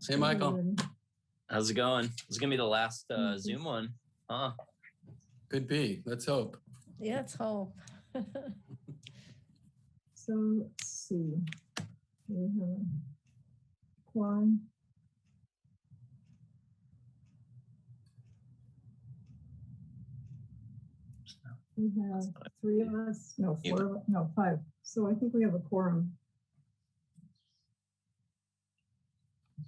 Hey, Michael. How's it going? It's gonna be the last Zoom one, huh? Could be. Let's hope. Yeah, let's hope. So let's see. We have a quorum. We have three of us, no, four, no, five. So I think we have a quorum.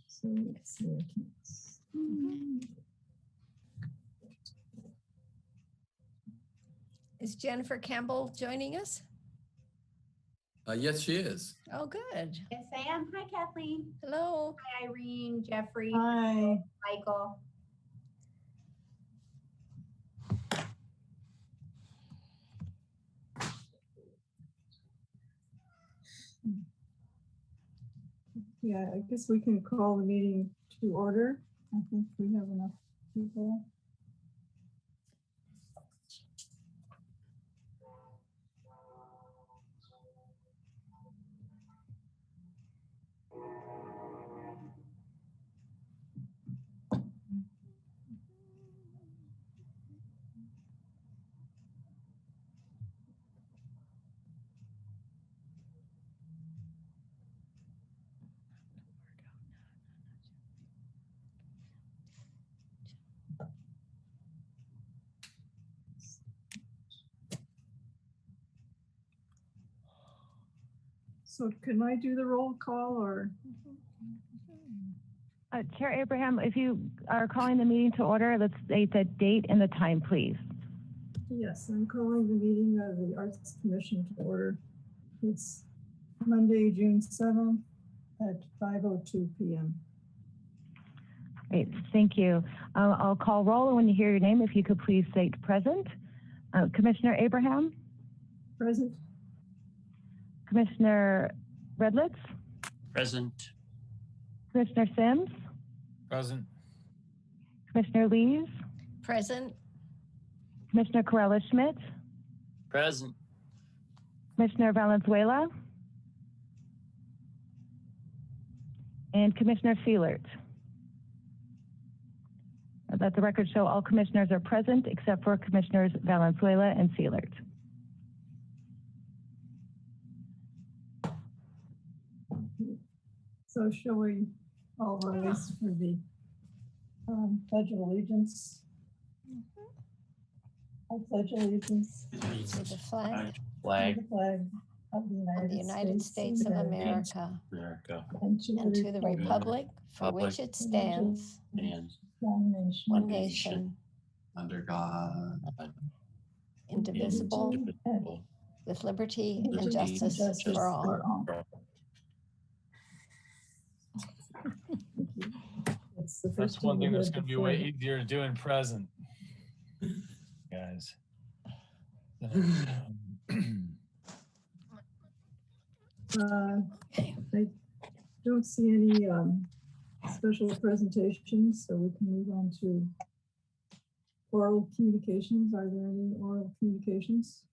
So let's see. I can't. Is Jennifer Campbell joining us? Yes, she is. Oh, good. Yes, I am. Hi, Kathleen. Hello. Hi, Irene, Jeffrey, Hi. Michael. Yeah, I guess we can call the meeting to order. I think we have enough people. So can I do the roll call or? Chair Abraham, if you are calling the meeting to order, let's state the date and the time, please. Yes, I'm calling the meeting of the Arts Commission to order. It's Monday, June 7th at 5:02 p.m. Great, thank you. I'll call roll, and when you hear your name, if you could please state present. Commissioner Abraham? Present. Commissioner Redlitz? Present. Commissioner Sims? Present. Commissioner Lees? Present. Commissioner Corella-Schmidt? Present. Commissioner Valenzuela? And Commissioner Seelert? Let the record show all commissioners are present except for Commissioners Valenzuela and Seelert. So shall we all rise for the Pledge of Allegiance? I pledge allegiance To the flag Flag. to the flag of of the United States of America and and to the republic for which it stands, And one nation, Under God. indivisible, with liberty and justice for all. That's one thing that's going to be way easier to do in present, guys. I don't see any special presentations, so we can move on to oral communications. Are there any oral communications?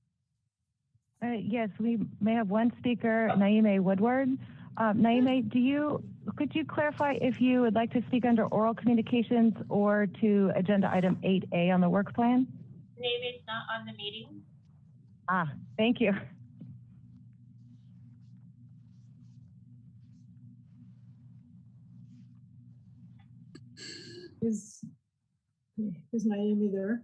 Yes, we may have one speaker, Naime Woodward. Naime, could you clarify if you would like to speak under oral communications or to agenda item 8A on the work plan? Naime's not on the meeting. Thank you. Is Naomi there?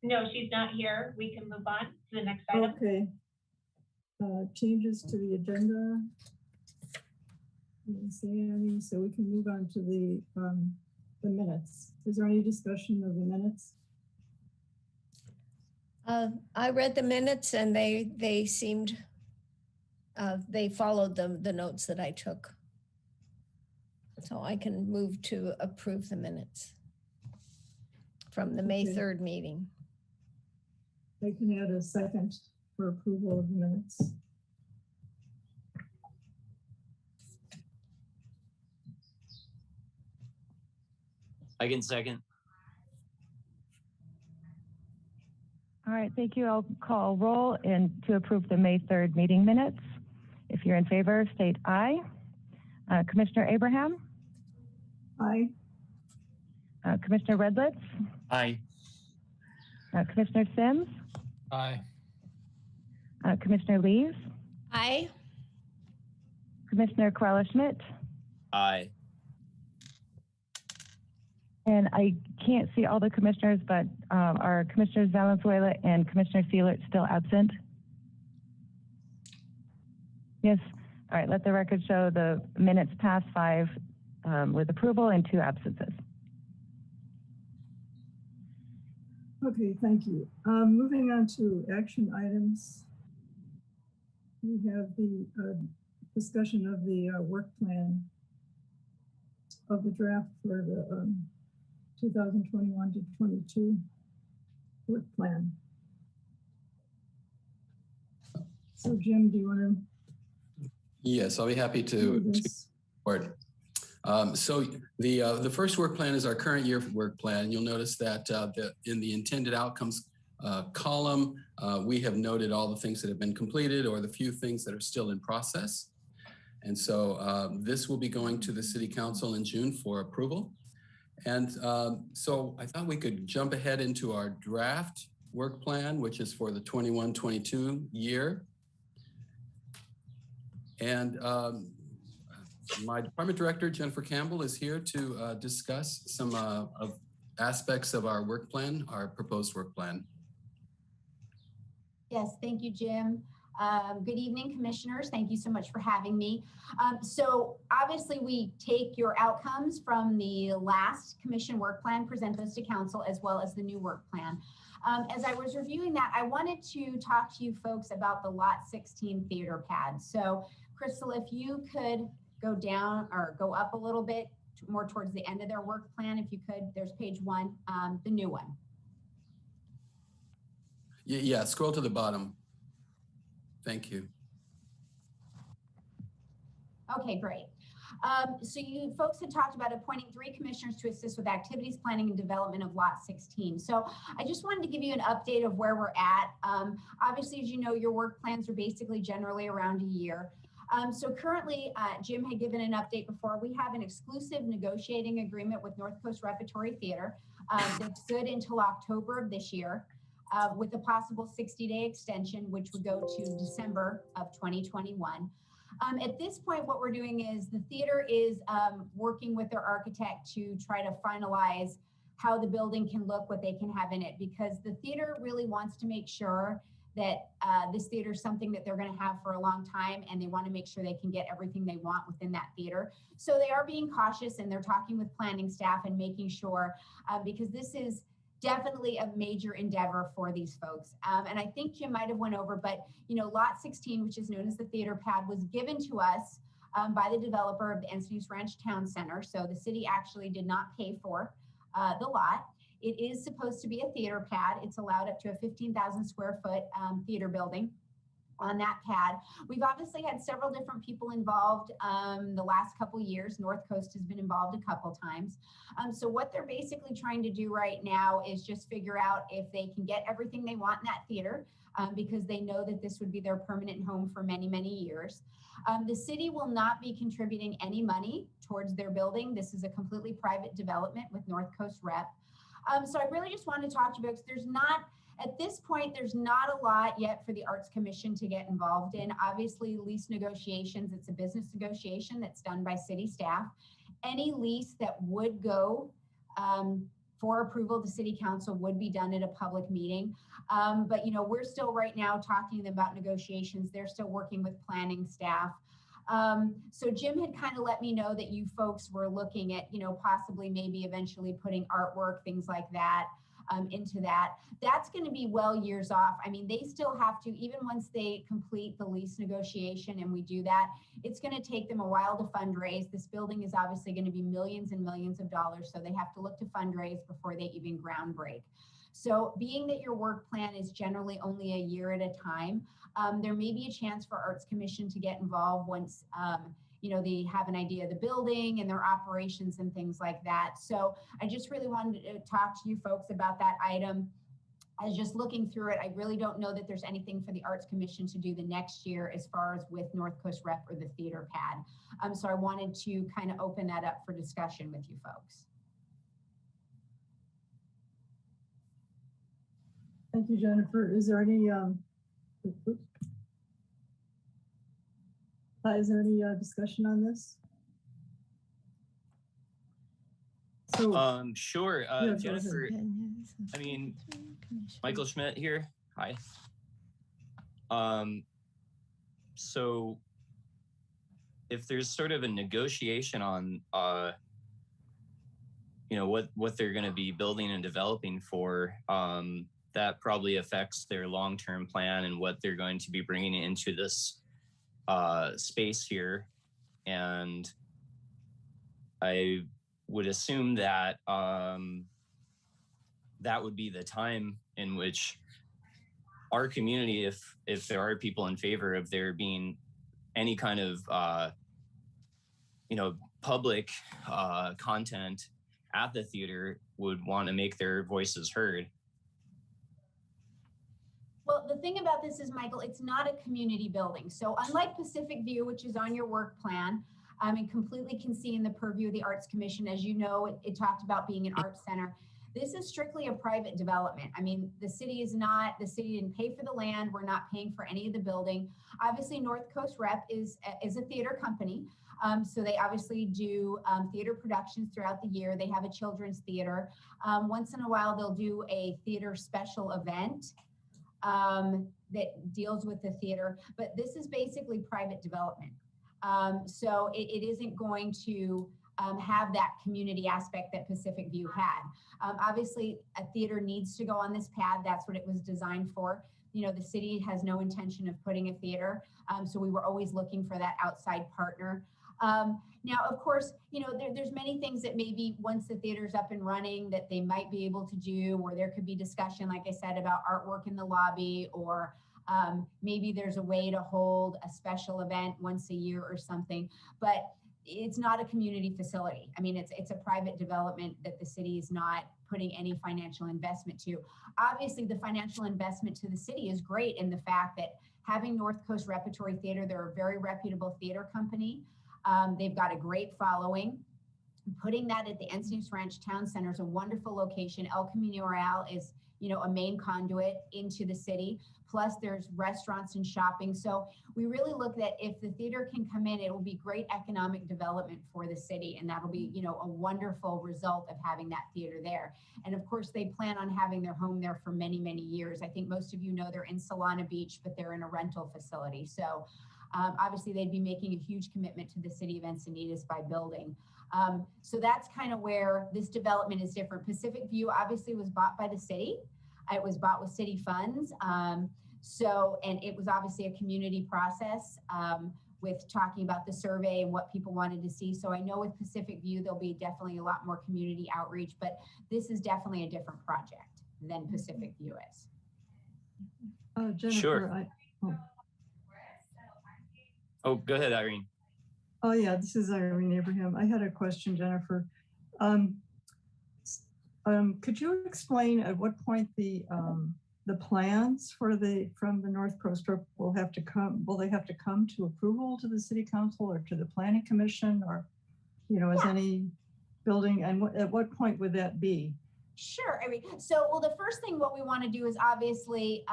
No, she's not here. We can move on to the next item. Okay. Changes to the agenda. I didn't see any, so we can move on to the minutes. Is there any discussion of the minutes? I read the minutes and they seemed, they followed the notes that I took. So I can move to approve the minutes from the May 3rd meeting. I can add a second for approval of the minutes. I can second. All right, thank you. I'll call roll and to approve the May 3rd meeting minutes. If you're in favor, state aye. Commissioner Abraham? Aye. Commissioner Redlitz, Aye. Commissioner Sims, Aye. Commissioner Lees, Aye. Commissioner Corella-Schmidt, Aye. and I can't see all the commissioners, but are Commissioners Valenzuela and Commissioner Seelert still absent? Yes. All right, let the record show the minutes pass 5 with approval and 2 absences. Okay, thank you. Moving on to action items. We have the discussion of the work plan of the draft for the 2021 to 22 work plan. So Jim, do you want to Yes, I'll be happy to do this? report. So the first work plan is our current year work plan. You'll notice that in the intended outcomes column, we have noted all the things that have been completed or the few things that are still in process. And so this will be going to the City Council in June for approval. And so I thought we could jump ahead into our draft work plan, which is for the 21-22 year. And my department director, Jennifer Campbell, is here to discuss some of aspects of our work plan, our proposed work plan. Yes, thank you, Jim. Good evening, commissioners. Thank you so much for having me. So obviously we take your outcomes from the last commission work plan, present those to council, as well as the new work plan. As I was reviewing that, I wanted to talk to you folks about the Lot 16 theater pad. So Crystal, if you could go down or go up a little bit more towards the end of their work plan, if you could, there's page 1, the new one. Yeah, scroll to the bottom. Thank you. Okay, great. So you folks had talked about appointing 3 commissioners to assist with activities planning and development of Lot 16. So I just wanted to give you an update of where we're at. Obviously, as you know, your work plans are basically generally around a year. So currently, Jim had given an update before. We have an exclusive negotiating agreement with North Coast Repertory Theater that's good until October of this year, with a possible 60-day extension, which would go to December of 2021. At this point, what we're doing is the theater is working with their architect to try to finalize how the building can look, what they can have in it, because the theater really wants to make sure that this theater is something that they're going to have for a long time, and they want to make sure they can get everything they want within that theater. So they are being cautious, and they're talking with planning staff and making sure, because this is definitely a major endeavor for these folks. And I think Jim might have went over, but you know, Lot 16, which is known as the theater pad, was given to us by the developer of the Encinitas Ranch Town Center. So the city actually did not pay for the lot. It is supposed to be a theater pad. It's allowed up to a 15,000 square foot theater building on that pad. We've obviously had several different people involved the last couple years. North Coast has been involved a couple times. So what they're basically trying to do right now is just figure out if they can get everything they want in that theater, because they know that this would be their permanent home for many, many years. The city will not be contributing any money towards their building. This is a completely private development with North Coast Rep. So I really just wanted to talk to you because there's not, at this point, there's not a lot yet for the Arts Commission to get involved in. Obviously, lease negotiations, it's a business negotiation that's done by city staff. Any lease that would go for approval, the city council would be done at a public meeting. But you know, we're still right now talking to them about negotiations. They're still working with planning staff. So Jim had kind of let me know that you folks were looking at, you know, possibly maybe eventually putting artwork, things like that, into that. That's going to be well years off. I mean, they still have to, even once they complete the lease negotiation and we do that, it's going to take them a while to fundraise. This building is obviously going to be millions and millions of dollars. So they have to look to fundraise before they even ground break. So being that your work plan is generally only a year at a time, there may be a chance for Arts Commission to get involved once, you know, they have an idea of the building and their operations and things like that. So I just really wanted to talk to you folks about that item. I was just looking through it. I really don't know that there's anything for the Arts Commission to do the next year as far as with North Coast Rep or the theater pad. So I wanted to kind of open that up for discussion with you folks. Thank you, Jennifer. Is there any discussion on this? So, Sure, yeah, go Jennifer. ahead. I mean, Michael Schmidt here. Hi. So if there's sort of a negotiation on, you know, what they're going to be building and developing for, that probably affects their long-term plan and what they're going to be bringing into this space here. And I would assume that that would be the time in which our community, if there are people in favor of there being any kind of you know, public content at the theater, would want to make their voices heard. Well, the thing about this is, Michael, it's not a community building. So unlike Pacific View, which is on your work plan, and completely can see in the purview of the Arts Commission, as you know, it talked about being an arts center. This is strictly a private development. I mean, the city didn't pay for the land. We're not paying for any of the building. Obviously, North Coast Rep is a theater company. So they obviously do theater productions throughout the year. They have a children's theater. Once in a while, they'll do a theater special event that deals with the theater. But this is basically private development. So it isn't going to have that community aspect that Pacific View had. Obviously, a theater needs to go on this pad. That's what it was designed for. You know, the city has no intention of putting a theater. So we were always looking for that outside partner. Now, of course, you know, there's many things that maybe once the theater's up and running that they might be able to do, or there could be discussion, like I said, about artwork in the lobby, or maybe there's a way to hold a special event once a year or something, but it's not a community facility. I mean, it's a private development that the city is not putting any financial investment to. Obviously, the financial investment to the city is great in the fact that having North Coast Repertory Theater, they're a very reputable theater company. They've got a great following. Putting that at the Encinitas Ranch Town Center is a wonderful location. El Camino Real is, you know, a main conduit into the city. Plus there's restaurants and shopping. So we really look at if the theater can come in, it will be great economic development for the city. And that'll be, you know, a wonderful result of having that theater there. And of course, they plan on having their home there for many, many years. I think most of you know they're in Solana Beach, but they're in a rental facility. So obviously they'd be making a huge commitment to the city of Encinitas by building. So that's kind of where this development is different. Pacific View obviously was bought by the city. It was bought with city funds. And it was obviously a community process with talking about the survey and what people wanted to see. So I know with Pacific View, there'll be definitely a lot more community outreach, but this is definitely a different project than Pacific View is. Jennifer, Sure. Oh, go ahead, Irene. Oh yeah, this is Irene Abraham. I had a question, Jennifer. Could you explain at what point the plans from the North Coast Rep will have to come? Will they have to come to approval to the City Council or to the Planning Commission, or, you know, as any building? And at what point would that be? Sure, Irene. So, well, the first thing what we want to do is obviously,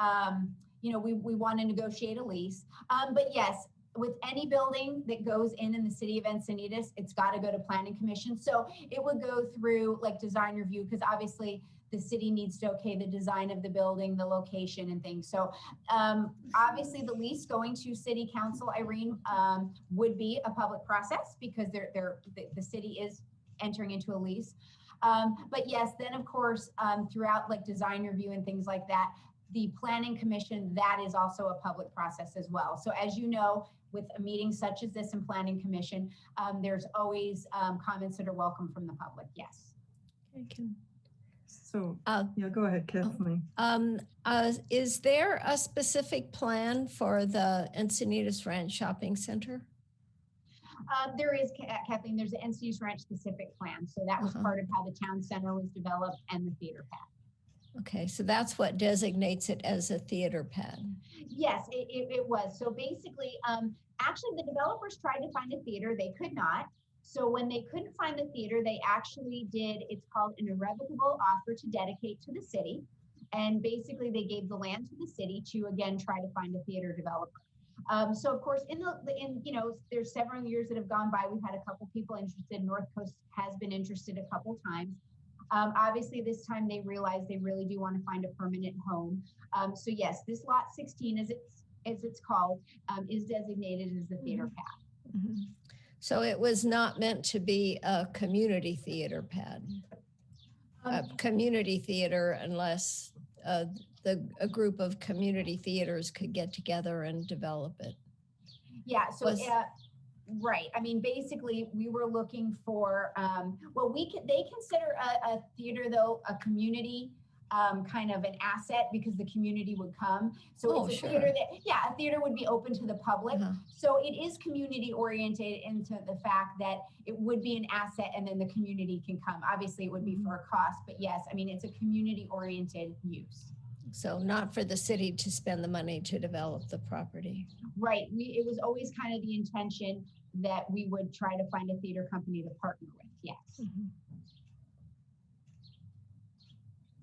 you know, we want to negotiate a lease. But yes, with any building that goes in the city of Encinitas, it's got to go to Planning Commission. So it would go through like design review, because obviously the city needs to okay the design of the building, the location and things. So obviously the lease going to City Council, Irene, would be a public process because the city is entering into a lease. But yes, then of course, throughout like design review and things like that, the Planning Commission, that is also a public process as well. So as you know, with a meeting such as this in Planning Commission, there's always comments that are welcome from the public, yes. So, yeah, go ahead, Kathleen. Is there a specific plan for the Encinitas Ranch Shopping Center? There is, Kathleen, there's an Encinitas Ranch specific plan. So that was part of how the town center was developed and the theater pad. Okay, so that's what designates it as a theater pad. Yes, it was. So basically, actually the developers tried to find a theater, they could not. So when they couldn't find the theater, they actually did, it's called an irrevocable offer to dedicate to the city. And basically they gave the land to the city to, again, try to find a theater developer. So of course, there's several years that have gone by. We've had a couple people interested. North Coast has been interested a couple times. Obviously, this time they realize they really do want to find a permanent home. So yes, this lot 16, as it's called, is designated as the theater pad. Mm-hmm. So it was not meant to be a community theater pad, a community theater, unless a group of community theaters could get together and develop it. Yeah, so right. I mean, basically, we were looking for, they consider a theater, though, a community kind of an asset because the community would come. So it's a theater that, a theater would be open to the public. So it is community oriented into the fact that it would be an asset and then the community can come. Obviously, it would be for a cost, but yes, I mean, it's a community oriented use. So not for the city to spend the money to develop the property. Right. It was always kind of the intention that we would try to find a theater company to partner with. Yes. Mm-hmm.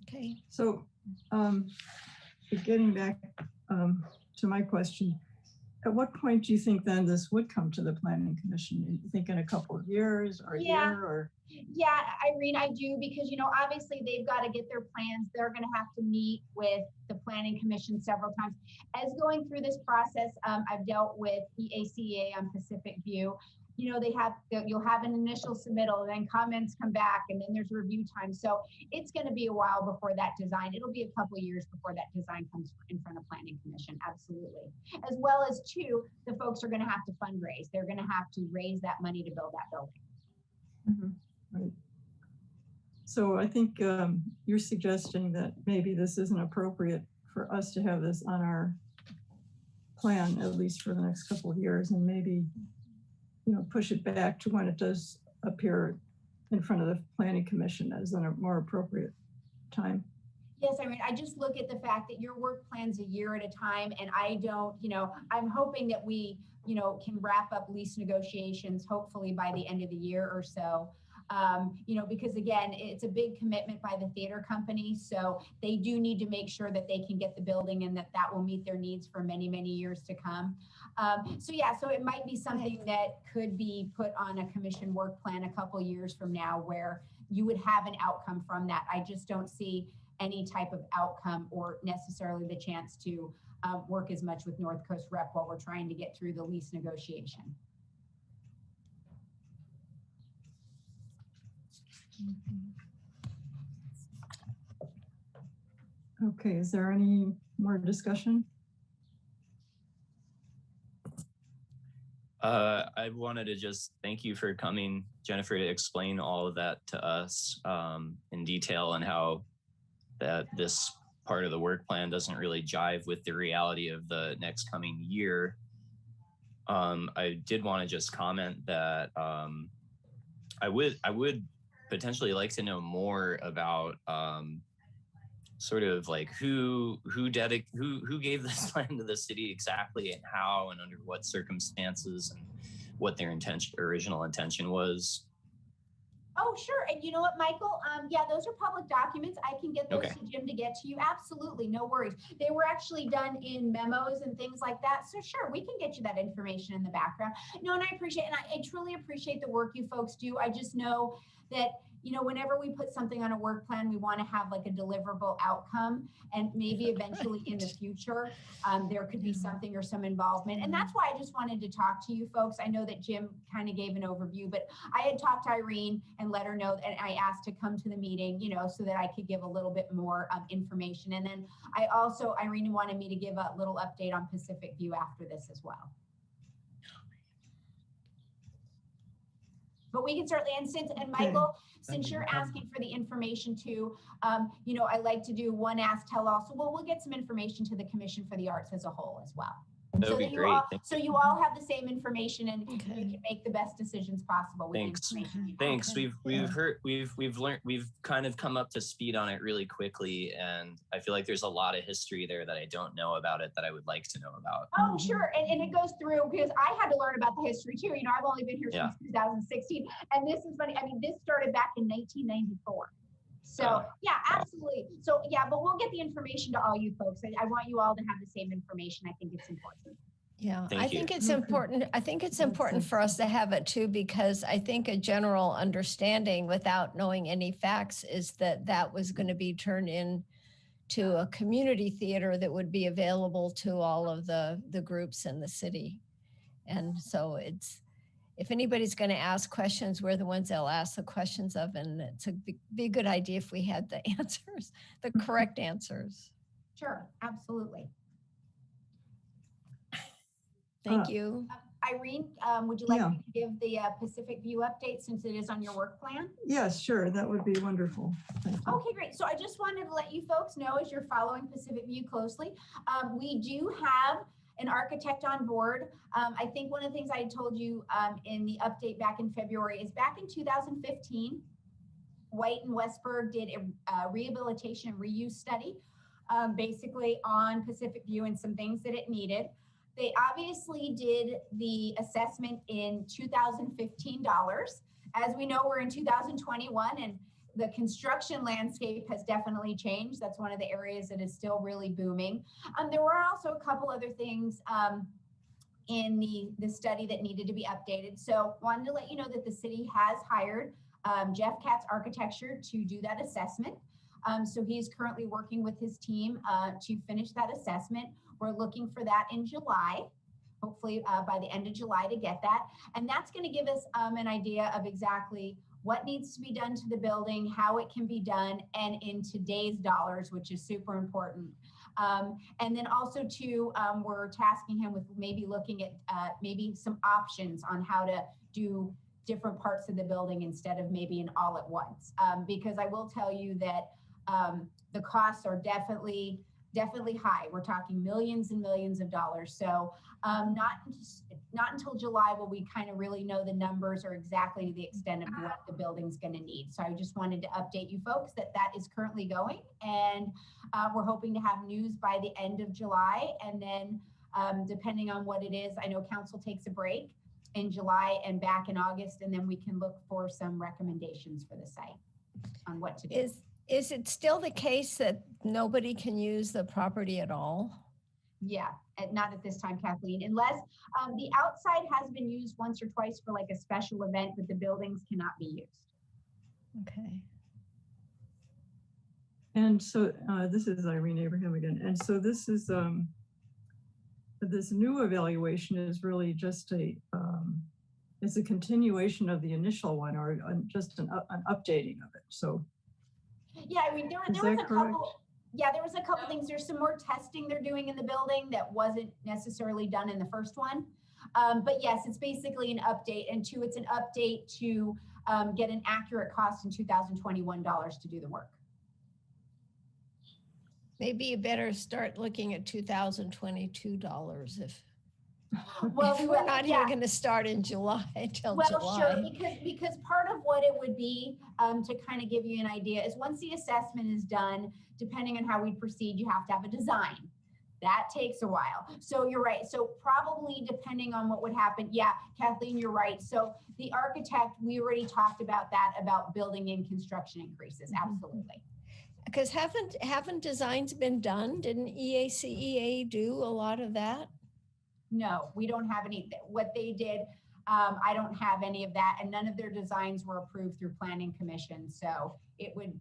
Okay. So getting back to my question, at what point do you think then this would come to the Planning Commission? You think in a couple of years or a year or? Yeah, Irene, I do, because, obviously they've got to get their plans. They're going to have to meet with the Planning Commission several times. As going through this process, I've dealt with EACA on Pacific View. You'll have an initial submittal, then comments come back, and then there's review time. So it's going to be a while before that design. It'll be a couple of years before that design comes in front of Planning Commission. Absolutely. As well as the folks are going to have to fundraise. They're going to have to raise that money to build that building. Mm-hmm. Right. So I think you're suggesting that maybe this isn't appropriate for us to have this on our plan, at least for the next couple of years, and maybe push it back to when it does appear in front of the Planning Commission as a more appropriate time. Yes, I mean, I just look at the fact that your work plan's a year at a time, and I don't, I'm hoping that we, can wrap up lease negotiations hopefully by the end of the year or so. Because again, it's a big commitment by the theater company. So they do need to make sure that they can get the building and that will meet their needs for many, many years to come. So it might be something that could be put on a commission work plan a couple years from now where you would have an outcome from that. I just don't see any type of outcome or necessarily the chance to work as much with North Coast Rep while we're trying to get through the lease negotiation. Okay, is there any more discussion? I wanted to just thank you for coming, Jennifer, to explain all of that to us in detail and how that this part of the work plan doesn't really jive with the reality of the next coming year. I did want to just comment that I would potentially like to know more about sort of like who gave this land to the city exactly, and how and under what circumstances, and what their original intention was. Oh, sure. And you know what, Michael? Yeah, those are public documents. I can get those to Jim to get to you. Absolutely. No worries. They were actually done in memos and things like that. So sure, we can get you that information in the background. No, and I appreciate, and I truly appreciate the work you folks do. I just know that, whenever we put something on a work plan, we want to have like a deliverable outcome, and maybe eventually in the future, there could be something or some involvement. And that's why I just wanted to talk to you folks. I know that Jim kind of gave an overview, but I had talked to Irene and let her know, and I asked to come to the meeting, so that I could give a little bit more information. And then Irene wanted me to give a little update on Pacific View after this as well. But we can certainly, and Michael, since you're asking for the information too, I like to do one ask, tell all. So we'll get some information to the Commission for the Arts as a whole as well. That So would be that you great. all, so you all have the same information and you Okay. can make the best decisions possible with the Thanks. information you have. Thanks. Okay. We've learned, we've kind of come up to speed on it really quickly, and I feel like there's a lot of history there that I don't know about it that I would like to know about. Oh, sure. And it goes through because I had to learn about the history too. You know, I've only been here Yeah. since 2016. And this is funny. I mean, this started back in 1994. So yeah, absolutely. So yeah, but we'll get the information to all you folks. I want you all to have the same information. I think it's important. Yeah, Thank I you. think it's Okay. important. I think it's That's important for us to have it too, because I think a general understanding without knowing any facts is that that was going to be turned in to a community theater that would be available to all of the groups in the city. And so it's, if anybody's going to ask questions, we're the ones they'll ask the questions of, and it's be a good idea if we had the answers, the correct answers. Sure, absolutely. Thank you. Irene, would you like Yeah. me to give the Pacific View update since it is on your work plan? Yes, sure, that would be wonderful. Thank you. Okay, great. So I just wanted to let you folks know as you're following Pacific View closely, we do have an architect on board. I think one of the things I told you in the update back in February is back in 2015, White and Westberg did a rehabilitation and reuse study, basically on Pacific View and some things that it needed. They obviously did the assessment in 2015 dollars. As we know, we're in 2021 and the construction landscape has definitely changed. That's one of the areas that is still really booming. There were also a couple other things in the study that needed to be updated. So wanted to let you know that the city has hired Jeff Katz Architecture to do that assessment. So he's currently working with his team to finish that assessment. We're looking for that in July, hopefully by the end of July to get that. And that's going to give us an idea of exactly what needs to be done to the building, how it can be done, and in today's dollars, which is super important. And then also too, we're tasking him with maybe looking at maybe some options on how to do different parts of the building instead of maybe an all at once. Because I will tell you that the costs are definitely high. We're talking millions and millions of dollars. So not until July will we kind of really know the numbers or exactly the extent of what the building's going to need. So I just wanted to update you folks that that is currently going, and we're hoping to have news by the end of July. And then depending on what it is, I know council takes a break in July and back in August, and then we can look for some recommendations for the site on what to do. Is it still the case that nobody can use the property at all? Yeah, not at this time, Kathleen, unless the outside has been used once or twice for like a special event, but the buildings cannot be used. Okay. And so this is Irene Abraham again. And so this is this new evaluation is really just it's a continuation of the initial one, or just an updating of it. So yeah, I mean, there was a couple. Yeah, there was a couple things. There's some more testing they're doing in the building that wasn't necessarily done in the first one. But yes, it's basically an update, and two, it's an update to get an accurate cost in 2021 dollars to do the work. Maybe you better start looking at $2022 if, Well, if we're not even going to start in July until well, July. sure, because part of what it would be to kind of give you an idea is once the assessment is done, depending on how we proceed, you have to have a design. That takes a while. So you're right. So probably depending on what would happen. Yeah, Kathleen, you're right. So the architect, we already talked about that, about building in construction increases. Absolutely. Because haven't designs been done? Didn't EACEA do a lot of that? No, we don't have any. What they did, I don't have any of that, and none of their designs were approved through Planning Commission. So it would,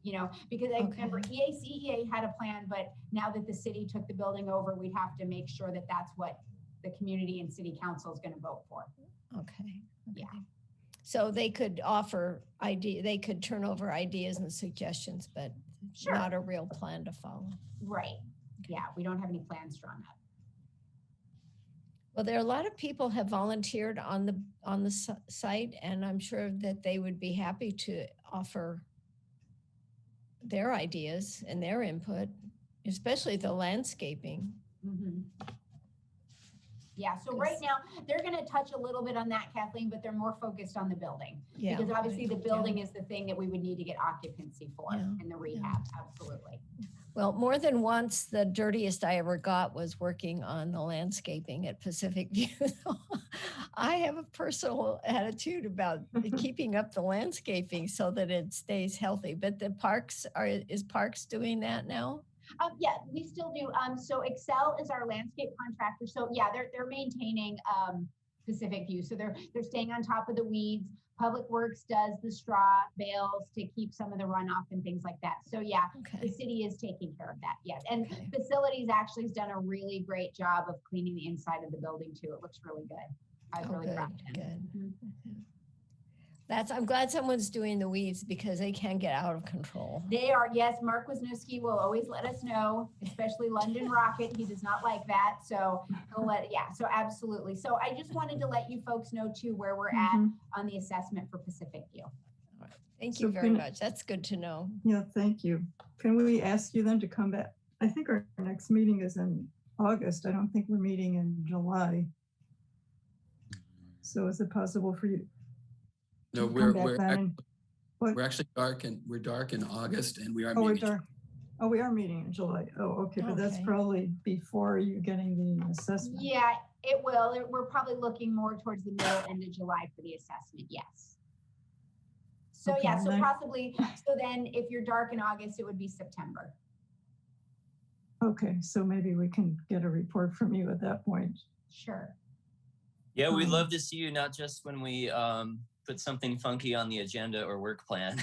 because I remember EACEA had a plan, but now that the city took the building over, we'd have to make sure that that's what the community and city council is going to vote for. Okay. Yeah. So they could they could turn over ideas and suggestions, but Sure. not a real plan to follow. Right. Yeah, we don't have any plans drawn up. Well, there are a lot of people have volunteered on the site, and I'm sure that they would be happy to offer their ideas and their input, especially the landscaping. Mm-hmm. Yeah, so right now, they're gonna touch a little bit on that, Kathleen, but they're more focused on the building. Yeah. Because obviously the right, building is the thing that we would need to get occupancy for Yeah, and the rehab, absolutely. Well, more than once, the dirtiest I ever got was working on the landscaping at Pacific View. I have a personal attitude about keeping up the landscaping so that it stays healthy. But the parks is Parks doing that now? Yeah, we still do. So Excel is our landscape contractor. So yeah, they're maintaining Pacific View. So they're staying on top of the weeds. Public Works does the straw bales to keep some of the runoff and things like that. So yeah, the Okay. city is taking care of that. Yes, and Okay. facilities actually has done a really great job of cleaning the inside of the building too. It looks really good. I was Oh, really good, proud of him. good. I'm glad someone's doing the weeds because they can get out of control. They are, yes, Mark Wisniewski will always let us know, especially London Rocket. He does not like that. So he'll so absolutely. So I just wanted to let you folks know too where we're at on the assessment for Pacific View. Thank you very much. That's good to know. Yeah, thank you. Can we ask you then to come back? I think our next meeting is in August. I don't think we're meeting in July. So is it possible for you? No, to we're come back then? we're actually dark in August, and we are Oh, we're meeting. dark. Oh, we are meeting in July. Oh, okay, but that's Okay. probably before you getting the assessment. Yeah, it will. We're probably looking more towards the middle end of July for the assessment. Yes. So Okay, yeah, and so then- possibly, so then if you're dark in August, it would be September. Okay, so maybe we can get a report from you at that point. Sure. Yeah, we'd love to see you, not just when we put something funky on the agenda or work plan.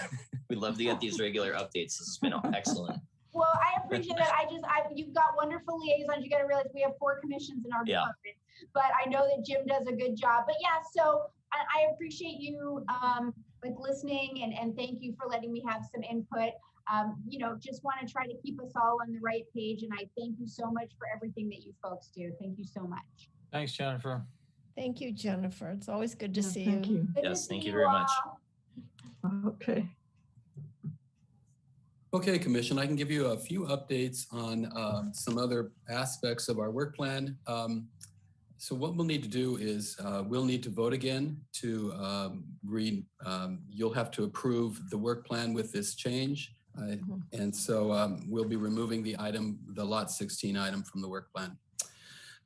We'd love to get these regular updates. This has been excellent. Well, I appreciate that. You've got wonderful liaisons. You got to realize we have 4 commissions in our department, but I know that Jim does a good job. But yeah, so I appreciate you like listening and thank you for letting me have some input. Just want to try to keep us all on the right page. And I thank you so much for everything that you folks do. Thank you so much. Thanks, Jennifer. Thank you, Jennifer. It's always good to Yeah, see thank you. Good to Yes, see thank you very much. all. Okay. Okay, Commission, I can give you a few updates on some other aspects of our work plan. So what we'll need to do is we'll need to vote again to you'll have to approve the work plan with this change. And so we'll be removing the lot 16 item from the work plan.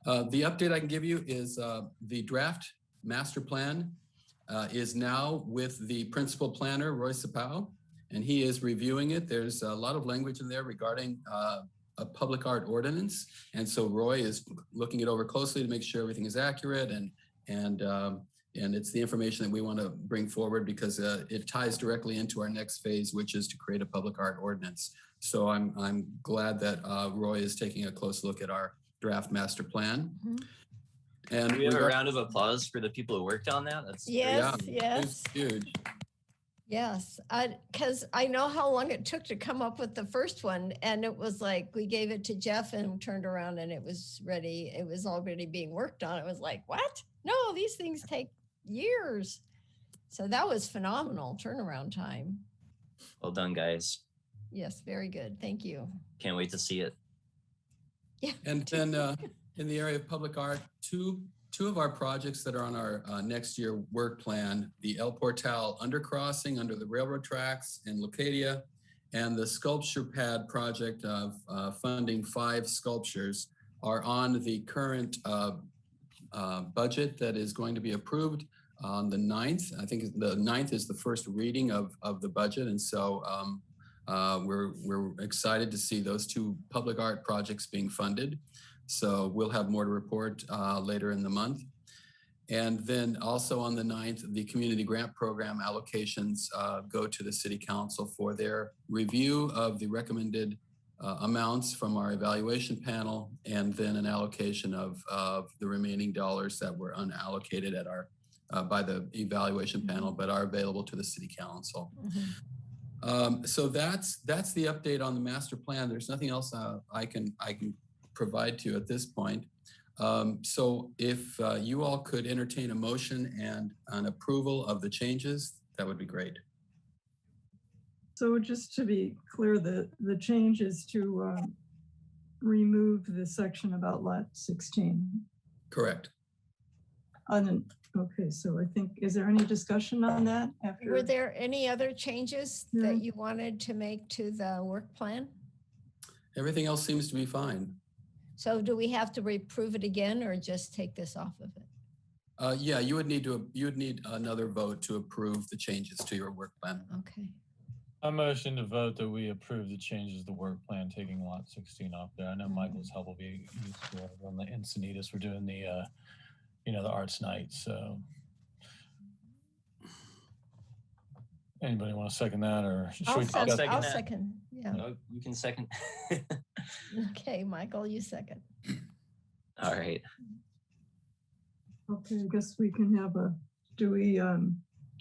The update I can give you is the draft master plan is now with the principal planner, Roy Sapau, and he is reviewing it. There's a lot of language in there regarding a public art ordinance. And so Roy is looking it over closely to make sure everything is accurate and it's the information that we want to bring forward because it ties directly into our next phase, which is to create a public art ordinance. So I'm glad that Roy is taking a close look at our draft master plan. And Do we have a round of applause for the people who worked on that? That's Yes, yeah, yes. it's huge. Yes, because I know how long it took to come up with the first one. And it was like, we gave it to Jeff and turned around and it was ready. It was already being worked on. It was like, what? No, these things take years. So that was phenomenal turnaround time. well done, guys. Yes, very good. Thank you. Can't wait to see it. Yeah. And then in the area of public art, two of our projects that are on our next year work plan, the El Portal undercrossing under the railroad tracks in Leucadia, and the sculpture pad project of funding 5 sculptures are on the current budget that is going to be approved on the 9th. I think the 9th is the first reading of the budget. And so we're excited to see those 2 public art projects being funded. So we'll have more to report later in the month. And then also on the 9th, the community grant program allocations go to the city council for their review of the recommended amounts from our evaluation panel, and then an allocation of the remaining dollars that were unallocated at our by the evaluation panel, but are available to the city council. So that's the update on the master plan. There's nothing else I can provide to you at this point. So if you all could entertain a motion and an approval of the changes, that would be great. So just to be clear, the change is to remove the section about lot 16. Correct. Okay, so I think, is there any discussion on that after? Were there any other changes No. that you wanted to make to the work plan? Everything else seems to be fine. So do we have to reprove it again or just take this off of it? Yeah, you would need another vote to approve the changes to your work plan. Okay. I motion to vote that we approve the changes to the work plan, taking lot 16 off there. I know Michael's help will be useful on the Encinitas. We're doing the, the arts night. So anybody want to second that, or should we I'll discuss? second I'll that. second. Yeah. No, you can second. Okay, Michael, you second. All right. Okay, I guess we can have do we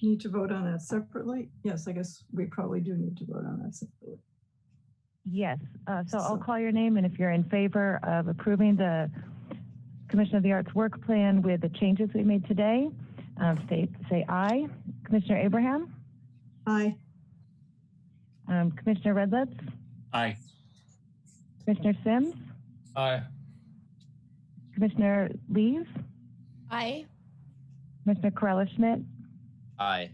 need to vote on that separately? Yes, I guess we probably do need to vote on that separately. Yes. So I'll call your name, and if you're in favor of approving the Commission of the Arts work plan with the changes we made today, say aye. Commissioner Abraham? Aye. Commissioner Redlitz? Aye. Commissioner Sims? Aye. Commissioner Lees? Aye. Commissioner Corella-Schmidt? Aye.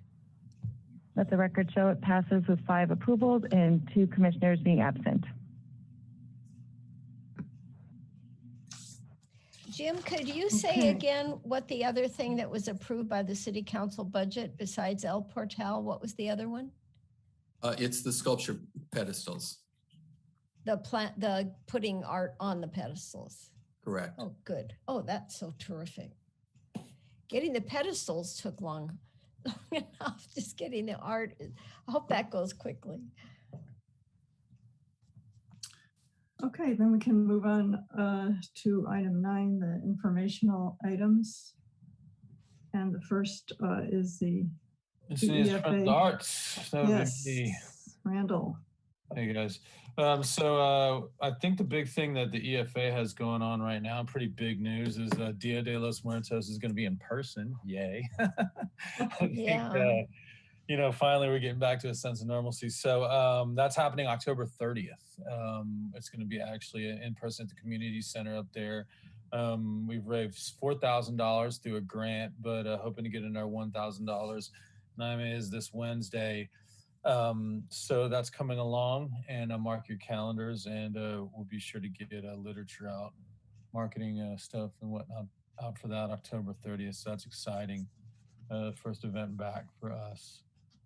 Let the record show it passes with 5 approvals and 2 commissioners being absent. Jim, could you say again what the other thing that was approved by the city council budget besides El Portal? What was the other one? It's the sculpture pedestals. The putting art on the pedestals. Correct. Oh, good. Oh, that's so terrific. Getting the pedestals took long enough. Just getting the art. I hope that goes quickly. Okay, then we can move on to item 9, the informational items. And the first is the Encinitas for the arts. That would yes, be Randall. Hey guys. So I think the big thing that the EFA has going on right now, pretty big news, is Dia de los Muertos is going to be in person. Yay. I think, finally we're getting back to a sense of normalcy. So that's happening October 30th. It's going to be actually in person at the community center up there. We've raised $4,000 through a grant, but hoping to get in our $1,000. NIMA is this Wednesday. So that's coming along, and mark your calendars, and we'll be sure to get literature out, marketing stuff and whatnot out for that October 30th. So that's exciting. First event back for us,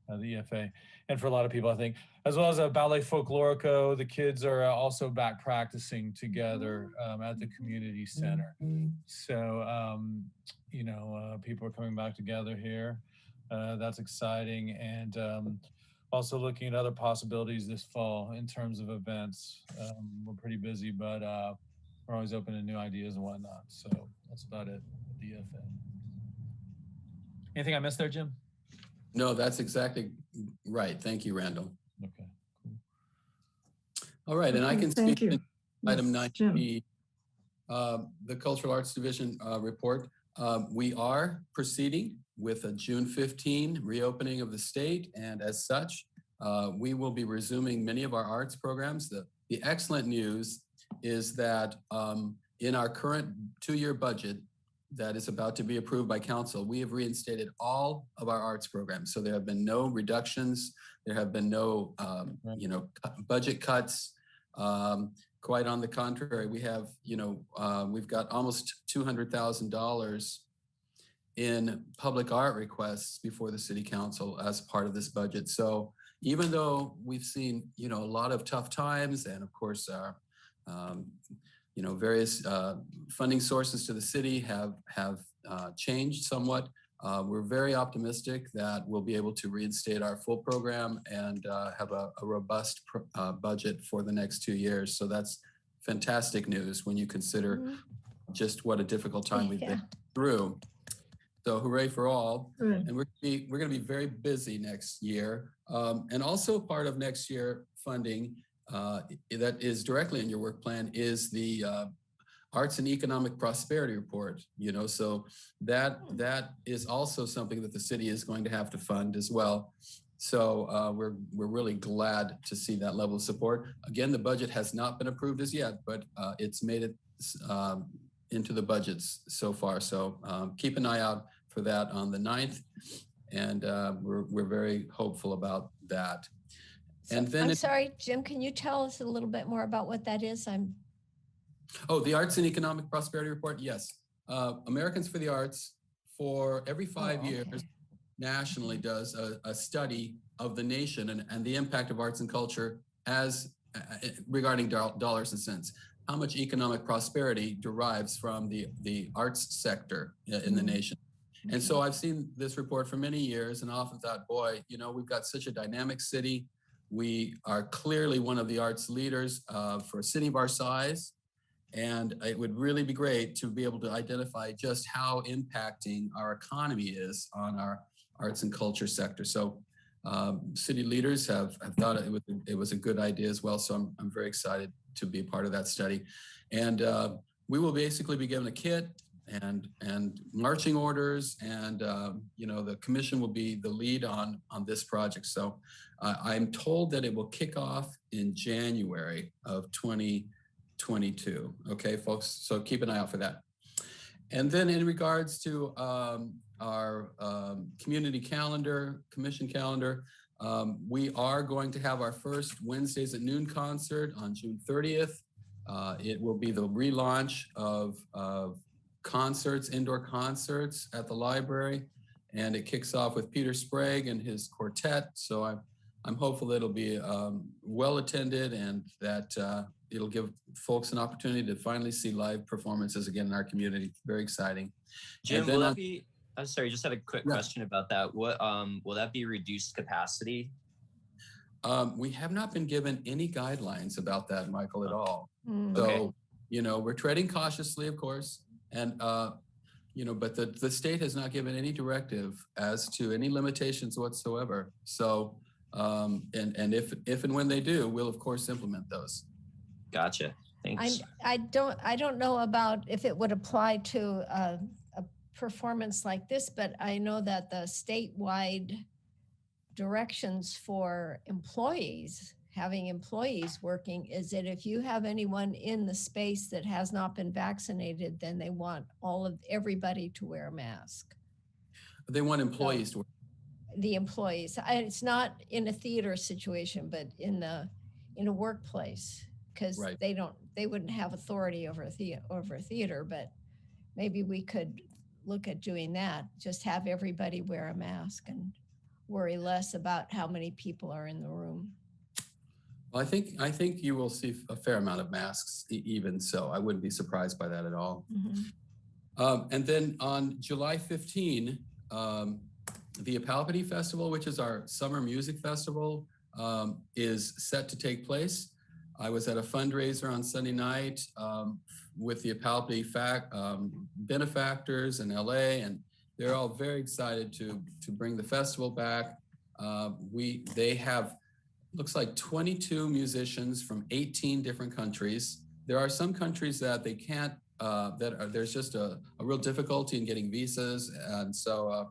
the EFA, and for a lot of people, I think, as well as Ballet Folklorico. The kids are also back practicing together at the community center. So, people are coming back together here. That's exciting. And also looking at other possibilities this fall in terms of events. We're pretty busy, but we're always open to new ideas and whatnot. So that's about it with the EFA. Anything I missed there, Jim? No, that's exactly right. Thank you, Randall. Okay, cool. All right, and I can speak to item 9B, the Cultural Arts Division report. We are proceeding with a June 15 reopening of the state, and as such, we will be resuming many of our arts programs. The excellent news is that in our current 2-year budget that is about to be approved by council, we have reinstated all of our arts programs. So there have been no reductions. There have been no, budget cuts. Quite on the contrary, we have, we've got almost $200,000 in public art requests before the city council as part of this budget. So even though we've seen, a lot of tough times, and of course, various funding sources to the city have changed somewhat, we're very optimistic that we'll be able to reinstate our full program and have a robust budget for the next 2 years. So that's fantastic news when you consider just what a difficult time we've been through. So hooray for all. And we're going to be very busy next year. And also part of next year funding that is directly in your work plan is the Arts and Economic Prosperity Report. So that is also something that the city is going to have to fund as well. So we're really glad to see that level of support. Again, the budget has not been approved as yet, but it's made it into the budgets so far. So keep an eye out for that on the 9th. And we're very hopeful about that. And then I'm sorry, Jim, can you tell us a little bit more about what that is? Oh, the Arts and Economic Prosperity Report. Yes. Americans for the Arts, for every 5 years, nationally does a study of the nation and the impact of arts and culture as regarding dollars and cents. How much economic prosperity derives from the arts sector in the nation. And so I've seen this report for many years and often thought, boy, you know, we've got such a dynamic city. We are clearly one of the arts leaders for a city of our size. And it would really be great to be able to identify just how impacting our economy is on our arts and culture sector. So city leaders have thought it was a good idea as well. So I'm very excited to be a part of that study. And we will basically be given a kit and marching orders, and you know, the commission will be the lead on this project. So I'm told that it will kick off in January of 2022. Okay, folks, so keep an eye out for that. And then in regards to our community calendar, commission calendar, we are going to have our first Wednesdays at Noon concert on June 30th. It will be the relaunch of concerts, indoor concerts at the library, and it kicks off with Peter Sprague and his quartet. So I'm hopeful that it'll be well attended and that it'll give folks an opportunity to finally see live performances again in our community. Very exciting. Jim, will that be, I'm sorry, just had a quick question about that. What will that be reduced capacity? We have not been given any guidelines about that, Michael, at all. Okay. So, you know, we're treading cautiously, of course, and you know, but the state has not given any directive as to any limitations whatsoever. So, and if and when they do, we'll of course implement those. Gotcha. Thanks. I don't know about if it would apply to a performance like this, but I know that the statewide directions for employees, having employees working, is that if you have anyone in the space that has not been vaccinated, then they want everybody to wear a mask. They want employees to wear. The employees. It's not in a theater situation, but in a workplace, because they wouldn't have authority over a theater, but maybe we could look at doing that. Just have everybody wear a mask and worry less about how many people are in the room. Well, I think you will see a fair amount of masks, even so. I wouldn't be surprised by that at all. And then on July 15, the Palpati Festival, which is our summer music festival, is set to take place. I was at a fundraiser on Sunday night with the Palpati benefactors in LA, and they're all very excited to bring the festival back. They have, looks like 22 musicians from 18 different countries. There are some countries that they can't, there's just a real difficulty in getting visas. And so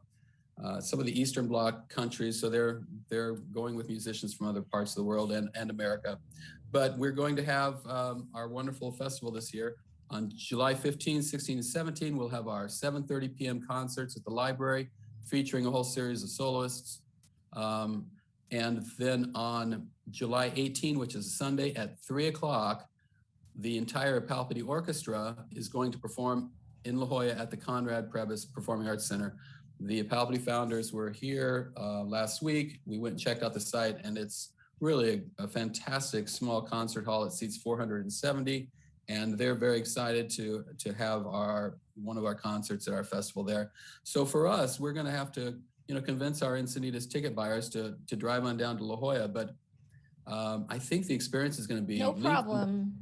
some of the Eastern Bloc countries, so they're going with musicians from other parts of the world and America. But we're going to have our wonderful festival this year. On July 15, 16, and 17, we'll have our 7:30 p.m. concerts at the library featuring a whole series of soloists. And then on July 18, which is a Sunday at 3 o'clock, the entire Palpati Orchestra is going to perform in La Jolla at the Conrad Prebys Performing Arts Center. The Palpati founders were here last week. We went and checked out the site, and it's really a fantastic small concert hall. It seats 470, and they're very excited to have one of our concerts at our festival there. So for us, we're going to have to convince our Encinitas ticket buyers to drive on down to La Jolla, but I think the experience is going to be no problem.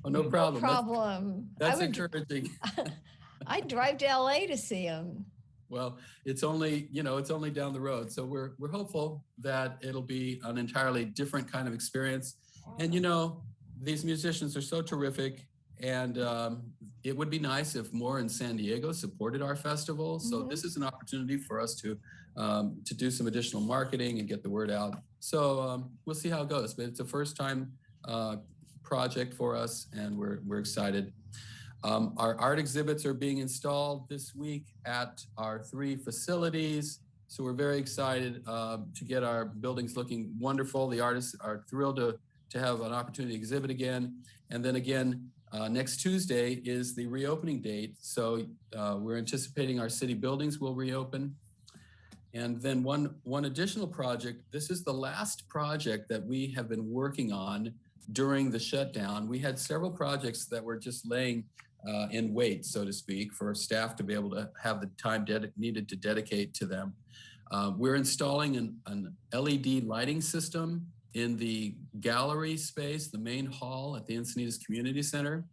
Oh, no problem. No problem. That's encouraging. I'd drive to LA to see them. Well, it's only down the road. So we're hopeful that it'll be an entirely different kind of experience. And these musicians are so terrific, and it would be nice if more in San Diego supported our festival. So this is an opportunity for us to do some additional marketing and get the word out. So we'll see how it goes, but it's a first time project for us, and we're excited. Our art exhibits are being installed this week at our 3 facilities. So we're very excited to get our buildings looking wonderful. The artists are thrilled to have an opportunity to exhibit again. And then again, next Tuesday is the reopening date. So we're anticipating our city buildings will reopen. And then one additional project, this is the last project that we have been working on during the shutdown. We had several projects that were just laying in wait, so to speak, for staff to be able to have the time needed to dedicate to them. We're installing an LED lighting system in the gallery space, the main hall at the Encinitas Community Center.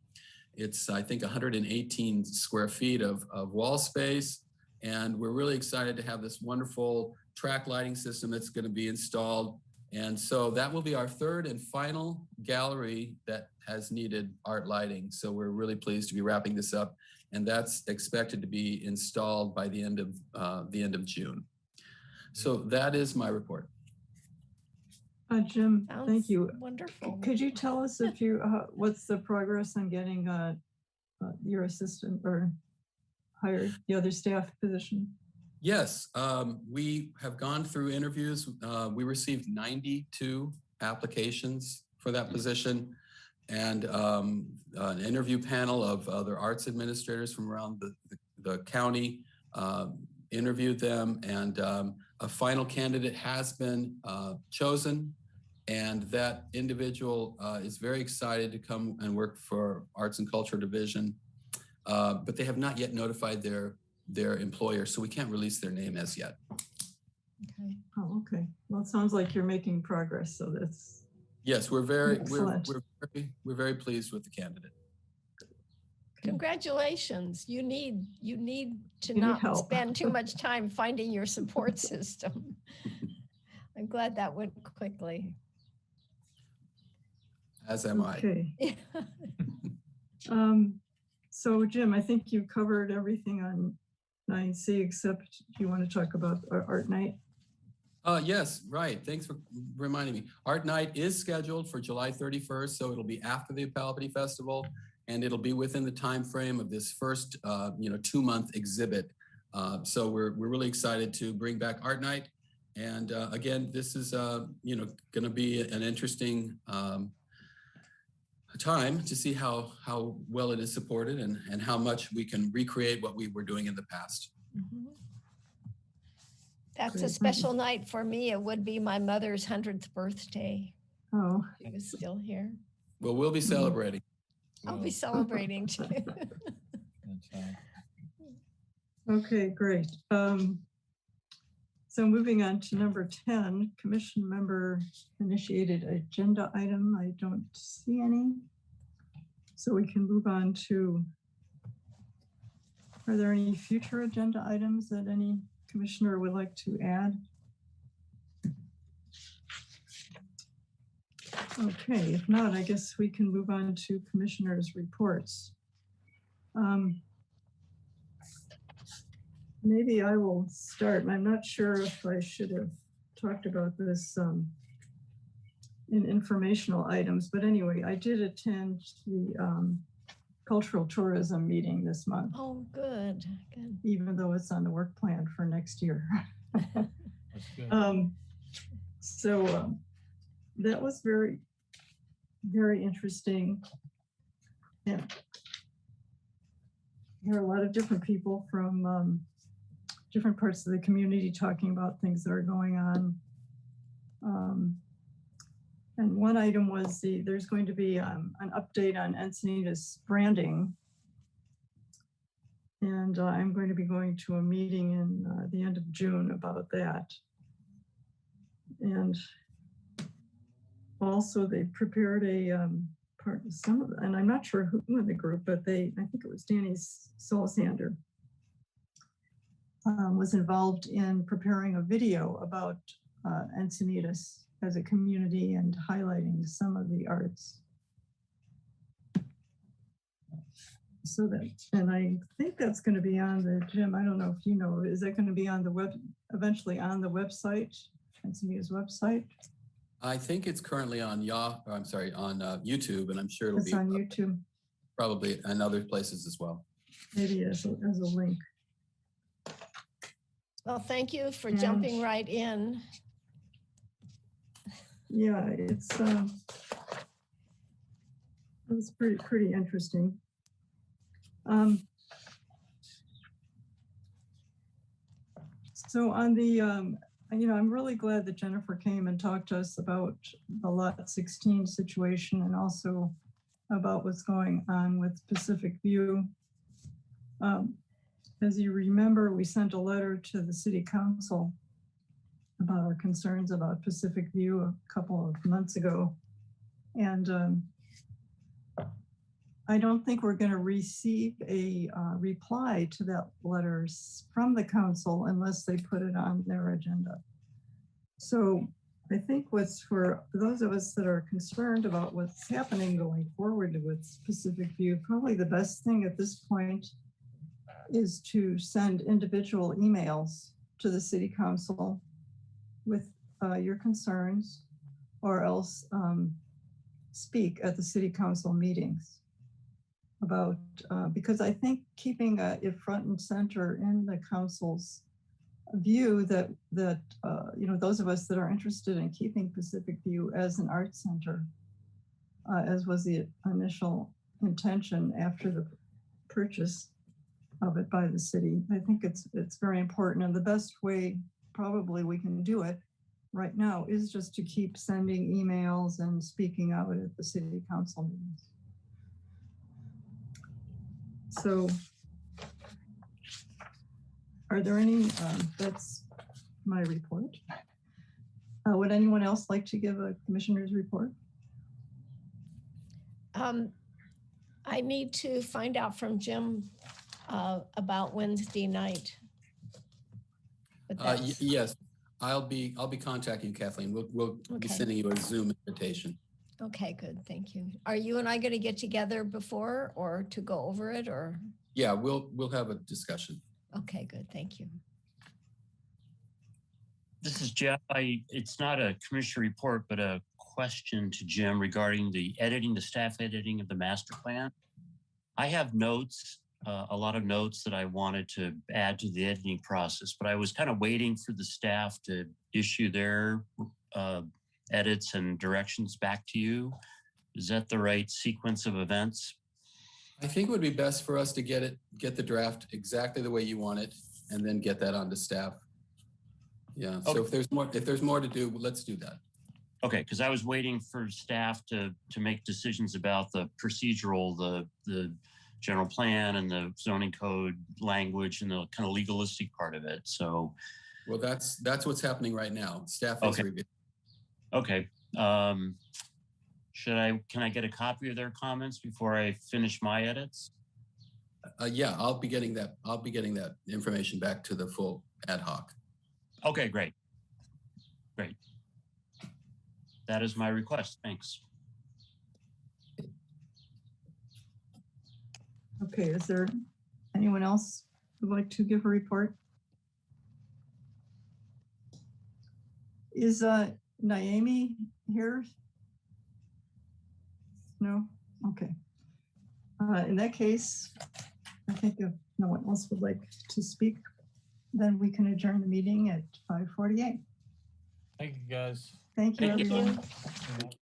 It's, I think, 118 square feet of wall space. And we're really excited to have this wonderful track lighting system that's going to be installed. And so that will be our 3rd and final gallery that has needed art lighting. So we're really pleased to be wrapping this up. And that's expected to be installed by the end of June. So that is my report. Jim, Sounds thank you. wonderful. Could you tell us if you, what's the progress on getting your assistant or hired the other staff position? Yes, we have gone through interviews. We received 92 applications for that position, and an interview panel of other arts administrators from around the county interviewed them, and a final candidate has been chosen, and that individual is very excited to come and work for Arts and Culture Division, but they have not yet notified their employer, so we can't release their name as yet. Okay. Oh, okay. Well, it sounds like you're making progress, so that's Yes, we're very pleased with the candidate. Congratulations. You need to You need not help. spend too much time finding your support system. I'm glad that went quickly. As am I. okay. So Jim, I think you covered everything on 9C, except do you want to talk about our art night? Yes, right. Thanks for reminding me. Art night is scheduled for July 31st, so it'll be after the Palpati Festival, and it'll be within the time frame of this first 2-month exhibit. So we're really excited to bring back art night. And again, this is going to be an interesting time to see how well it is supported and how much we can recreate what we were doing in the past. Mhm. That's Great, a thank special night for me. It would be my mother's 100th birthday. Oh, She was still here. Well, we'll be celebrating. I'll be celebrating too. okay, great. So moving on to number 10, commission member initiated agenda item. I don't see any. So we can move on to, are there any future agenda items that any commissioner would like to add? Okay, if not, I guess we can move on to commissioners' reports. Maybe I will start. I'm not sure if I should have talked about this in informational items, but anyway, I did attend the cultural tourism meeting this month, Oh, good. Good. even though it's on the work plan for next year. That's good. So that was very, very interesting. And there are a lot of different people from different parts of the community talking about things that are going on. And one item was there's going to be an update on Encinitas branding. And I'm going to be going to a meeting in the end of June about that. And also they prepared a part of some of, and I'm not sure who in the group, but I think it was Danny Solsander was involved in preparing a video about Encinitas as a community and highlighting some of the arts. So that, and I think that's going to be on the, Jim, I don't know if you know, is that going to be on the web, eventually on the website, Encinitas website? I think it's currently on on YouTube, and I'm sure it'll It's be on YouTube. probably in other places as well. maybe as a link. Well, thank you for And- jumping right in. Yeah, it's pretty interesting. So on the, I'm really glad that Jennifer came and talked to us about the Lot 16 situation and also about what's going on with Pacific View. As you remember, we sent a letter to the City Council about our concerns about Pacific View a couple of months ago. And I don't think we're going to receive a reply to that letter from the council unless they put it on their agenda. So I think what's for those of us that are concerned about what's happening going forward with Pacific View, probably the best thing at this point is to send individual emails to the City Council with your concerns, or else speak at the City Council meetings about, because I think keeping it front and center in the council's view that those of us that are interested in keeping Pacific View as an art center, as was the initial intention after the purchase of it by the city. I think it's very important, and the best way probably we can do it right now is just to keep sending emails and speaking out at the City Council meetings. So are there any, that's my report. Would anyone else like to give a commissioner's report? I need to find out from Jim about Wednesday night. But that's- Yes, I'll be contacting you, Kathleen. We'll be Okay. sending you a Zoom invitation. Okay, good, thank you. Are you and I going to get together before or to go over it, or? Yeah, we'll have a discussion. Okay, good, thank you. This is Jeff. It's not a commissioner report, but a question to Jim regarding the staff editing of the master plan. I have notes, a lot of notes that I wanted to add to the editing process, but I was kind of waiting for the staff to issue their edits and directions back to you. Is that the right sequence of events? I think it would be best for us to get the draft exactly the way you want it, and then get that onto staff. Yeah. So Okay. if there's more to do, let's do that. Okay, because I was waiting for staff to make decisions about the procedural, the general plan and the zoning code language and the kind of legalistic part of it. So, well, that's what's happening right now. Staff is Okay. reviewing. Okay. Can I get a copy of their comments before I finish my edits? Yeah, I'll be getting that information back to the full ad hoc. Okay, great. Great. That is my request. Thanks. Okay, is there anyone else who'd like to give a report? Is Naomi here? No? Okay. In that case, I think if no one else would like to speak, then we can adjourn the meeting at 5:48. Thank you, guys. Thank you, Thank you. everyone. Thank you.